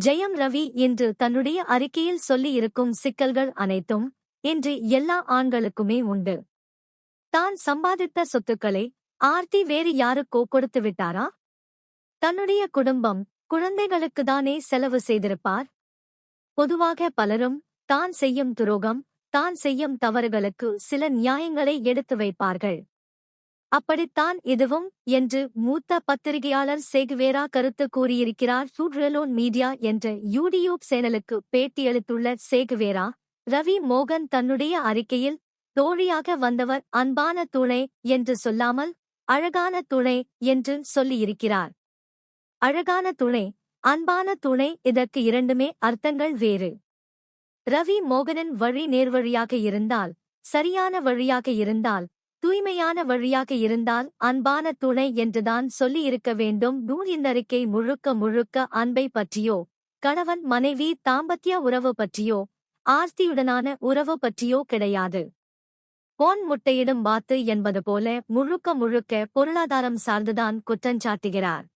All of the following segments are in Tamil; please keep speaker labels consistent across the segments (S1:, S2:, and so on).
S1: ஜெயம் ரவி இன்று தன்னுடைய அறிக்கையில் சொல்லி இருக்கும் சிக்கல்கள் அனைத்தும் இன்று எல்லா ஆண்களுக்குமே உண்டு. தான் சம்பாதித்த சொத்துக்களை ஆர்த்தி வேறு யாருக்கோ கொடுத்து விட்டாரா? தன்னுடைய குடும்பம், குழந்தைகளுக்குதானே செலவு செய்திருப்பார். பொதுவாக பலரும் தான் செய்யும் துரோகம், தான் செய்யும் தவறுகளுக்கு சில நியாயங்களை எடுத்து வைப்பார்கள். அப்படித்தான் இதுவும் என்று மூத்த பத்திரிகையாளர் சேகுவேரா கருத்து கூறியிருக்கிறார். சூட்ரலோன் மீடியா என்ற யூடியூப் சேனலுக்கு பேட்டியளித்துள்ள சேகுவேரா, ரவி மோகன் தன்னுடைய அறிக்கையில் தோழியாக வந்தவர் அன்பான துணை என்று சொல்லாமல் அழகான துணை என்று சொல்லியிருக்கிறார். அழகான துணை, அன்பான துணை, இதற்கு இரண்டுமே அர்த்தங்கள் வேறு. ரவி மோகனின் வழி நேர்வழியாக இருந்தால், சரியான வழியாக இருந்தால், தூய்மையான வழியாக இருந்தால் அன்பான துணை என்றுதான் சொல்லியிருக்க வேண்டும். இந்த முழுக்க முழுக்க அன்பை பற்றியோ, கணவன் மனைவி தாம்பத்திய உறவு பற்றியோ, ஆர்த்தியுடனான உறவு பற்றியோ கிடையாது. கோன் முட்டையிடும் வாத்து என்பது போல முழுக்க முழுக்க பொருளாதாரம் சார்ந்துதான் குற்றஞ்சாட்டுகிறார்.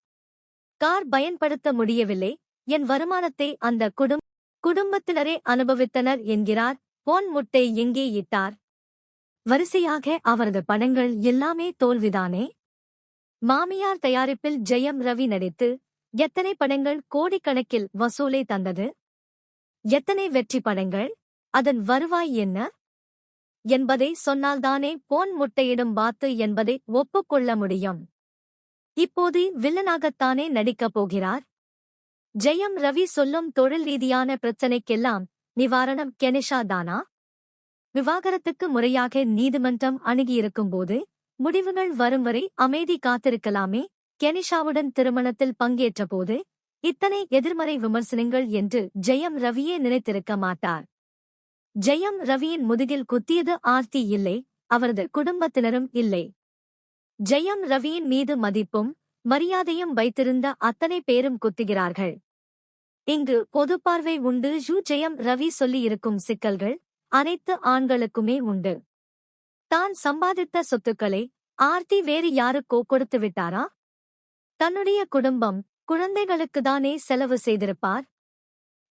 S1: கார் பயன்படுத்த முடியவில்லை, என் வருமானத்தை அந்த குடும்பத்தினரே அனுபவித்தனர் என்கிறார். கோன் முட்டை எங்கே இட்டார்? வரிசையாக அவரது படங்கள் எல்லாமே தோல்விதானே. மாமியார் தயாரிப்பில் ஜெயம் ரவி நடித்து எத்தனை படங்கள் கோடிக்கணக்கில் வசூலை தந்தது? எத்தனை வெற்றி படங்கள்? அதன் வருவாய் என்ன என்பதை சொன்னால்தானே போன் முட்டையிடும் வாத்து என்பதை ஒப்புக்கொள்ள முடியும். இப்போது வில்லனாகத்தானே நடிக்கப் போகிறார். ஜெயம் ரவி சொல்லும் தொழில் ரீதியான பிரச்சனைக்கெல்லாம் நிவாரணம் கெனிஷா தானா? விவாகரத்துக்கு முறையாக நீதிமன்றம் அணுகியிருக்கும்போது முடிவுகள் வரும் வரை அமைதி காத்திருக்கலாமே. கெனிஷாவுடன் திருமணத்தில் பங்கேற்றபோது இத்தனை எதிர்மறை விமர்சனங்கள் என்று ஜெயம் ரவியே நினைத்திருக்க மாட்டார். ஜெயம் ரவியின் முதுகில் குத்தியது ஆர்த்தி இல்லை, அவரது குடும்பத்தினரும் இல்லை. ஜெயம் ரவியின் மீது மதிப்பும் மரியாதையும் வைத்திருந்த அத்தனை பேரும் குத்துகிறார்கள். இங்கு பொதுப்பார்வை உண்டு. ஜெயம் ரவி சொல்லியிருக்கும் சிக்கல்கள் அனைத்து ஆண்களுக்குமே உண்டு. தான் சம்பாதித்த சொத்துக்களை ஆர்த்தி வேறு யாருக்கோ கொடுத்து விட்டாரா? தன்னுடைய குடும்பம், குழந்தைகளுக்குதானே செலவு செய்திருப்பார்.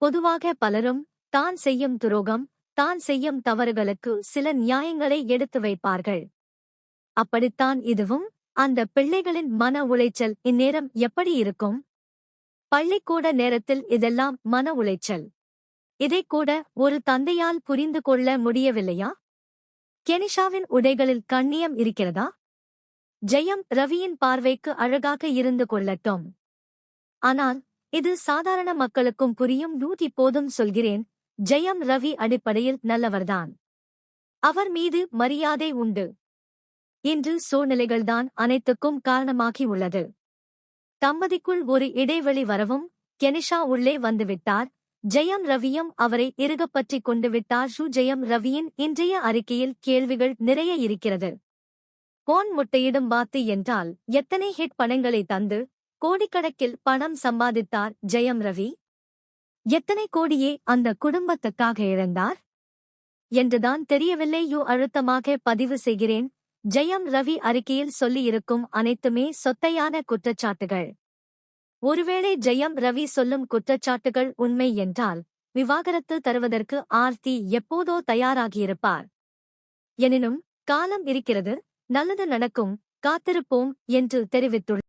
S1: பொதுவாக பலரும் தான் செய்யும் துரோகம், தான் செய்யும் தவறுகளுக்கு சில நியாயங்களை எடுத்து வைப்பார்கள். அப்படித்தான் இதுவும். அந்த பிள்ளைகளின் மன உளைச்சல் இந்நேரம் எப்படி இருக்கும்? பள்ளிக்கூட நேரத்தில் இதெல்லாம் மன உளைச்சல். இதைக்கூட ஒரு தந்தையால் புரிந்து கொள்ள முடியவில்லையா? கெனிஷாவின் உடைகளில் கண்ணியம் இருக்கிறதா? ஜெயம் ரவியின் பார்வைக்கு அழகாக இருந்து கொள்ளட்டும். ஆனால் இது சாதாரண மக்களுக்கும் புரியும். இப்போதும் சொல்கிறேன், ஜெயம் ரவி அடிப்படையில் நல்லவர்தான். அவர் மீது மரியாதை உண்டு. இன்று சூழ்நிலைகள்தான் அனைத்துக்கும் காரணமாகி உள்ளது. தம்பதிக்குள் ஒரு இடைவெளி வரவும் கெனிஷா உள்ளே வந்துவிட்டார். ஜெயம் ரவியும் அவரை இறுகப்பற்றிக் கொண்டு விட்டார். ஜெயம் ரவியின் இன்றைய அறிக்கையில் கேள்விகள் நிறைய இருக்கிறது. கோன் முட்டையிடும் வாத்து என்றால் எத்தனை ஹிட் படங்களை தந்து கோடிக்கணக்கில் பணம் சம்பாதித்தார் ஜெயம் ரவி? எத்தனை கோடியே அந்த குடும்பத்துக்காக இழந்தார் என்றுதான் தெரியவில்லை. அழுத்தமாக பதிவு செய்கிறேன். ஜெயம் ரவி அறிக்கையில் சொல்லியிருக்கும் அனைத்துமே சொத்தையான குற்றச்சாட்டுகள். ஒருவேளை ஜெயம் ரவி சொல்லும் குற்றச்சாட்டுகள் உண்மை என்றால் விவாகரத்து தருவதற்கு ஆர்த்தி எப்போதோ தயாராகியிருப்பார். எனினும் காலம் இருக்கிறது, நல்லது நடக்கும், காத்திருப்போம் என்று தெரிவித்துள்ளார்.